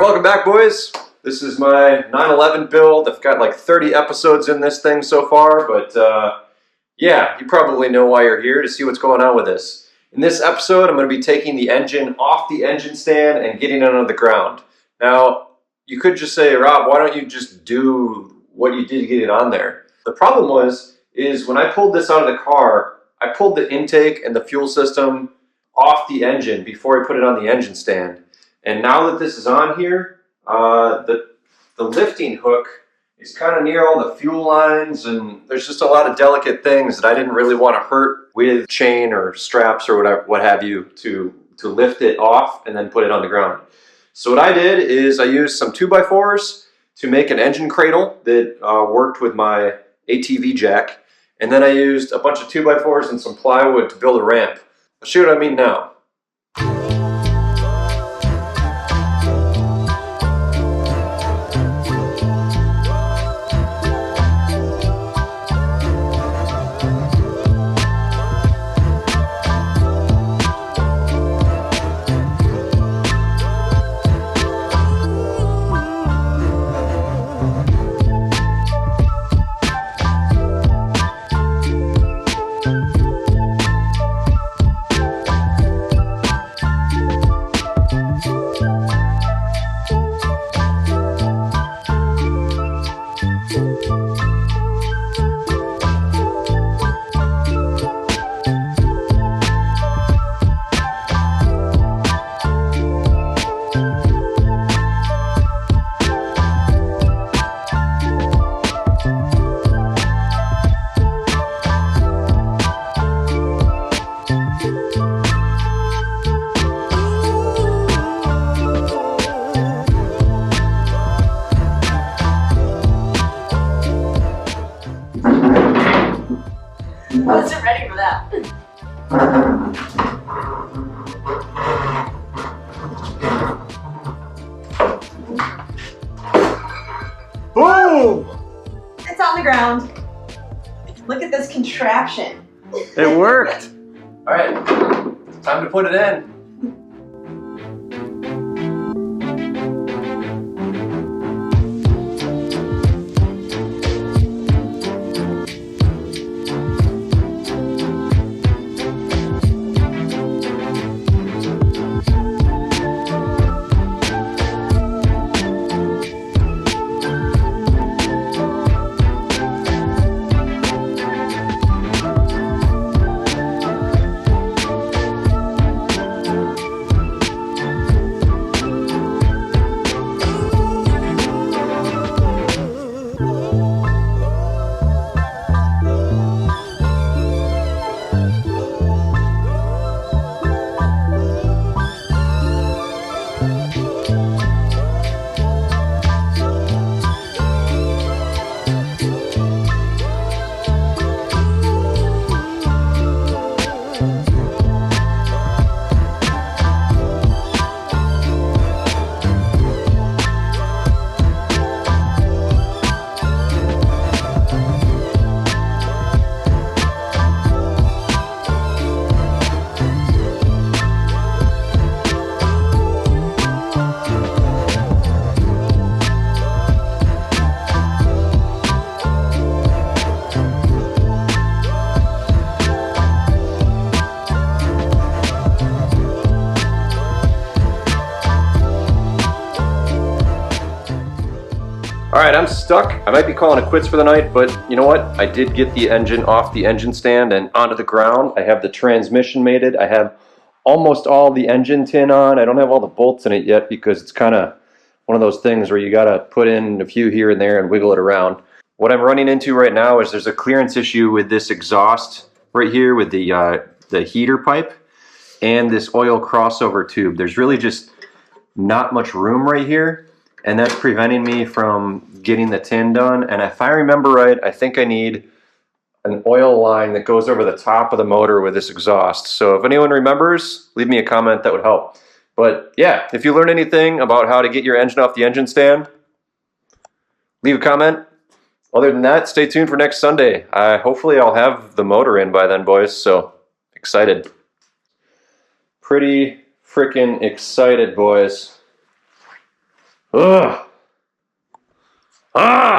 welcome back, boys. This is my 911 build. I've got like 30 episodes in this thing so far, but yeah, you probably know why you're here, to see what's going on with this. In this episode, I'm going to be taking the engine off the engine stand and getting it on the ground. Now, you could just say, Rob, why don't you just do what you did to get it on there? The problem is when I pulled this out of the car, I pulled the intake and the fuel system off the engine before I put it on the engine stand. And now that this is on here, the lifting hook is kind of near all the fuel lines, and there's just a lot of delicate things that I didn't really want to hurt with chain or straps or whatever, what have you, to lift it off and then put it on the ground. So what I did is I used some 2x4s to make an engine cradle that worked with my ATV jack, and then I used a bunch of 2x4s and some plywood to build a ramp. I'll show you what I mean now. I wasn't ready for that. Boom! It's on the ground. Look at this contraption. It worked. All right, time to put it in. Alright, I'm stuck. I might be calling it quits for the night, but you know what? I did get the engine off the engine stand and onto the ground. I have the transmission mated. I have almost all the engine tin on. I don't have all the bolts in it yet because it's kind of one of those things where you got to put in a few here and there and wiggle it around. What I'm running into right now is there's a clearance issue with this exhaust right here with the heater pipe and this oil crossover tube. There's really just not much room right here, and that's preventing me from getting the tin done. And if I remember right, I think I need an oil line that goes over the top of the motor with this exhaust. So if anyone remembers, leave me a comment, that would help. But yeah, if you learn anything about how to get your engine off the engine stand, leave a comment. Other than that, stay tuned for next Sunday. Hopefully I'll have the motor in by then, boys, so excited. Pretty freaking excited, boys. Ugh. Ah!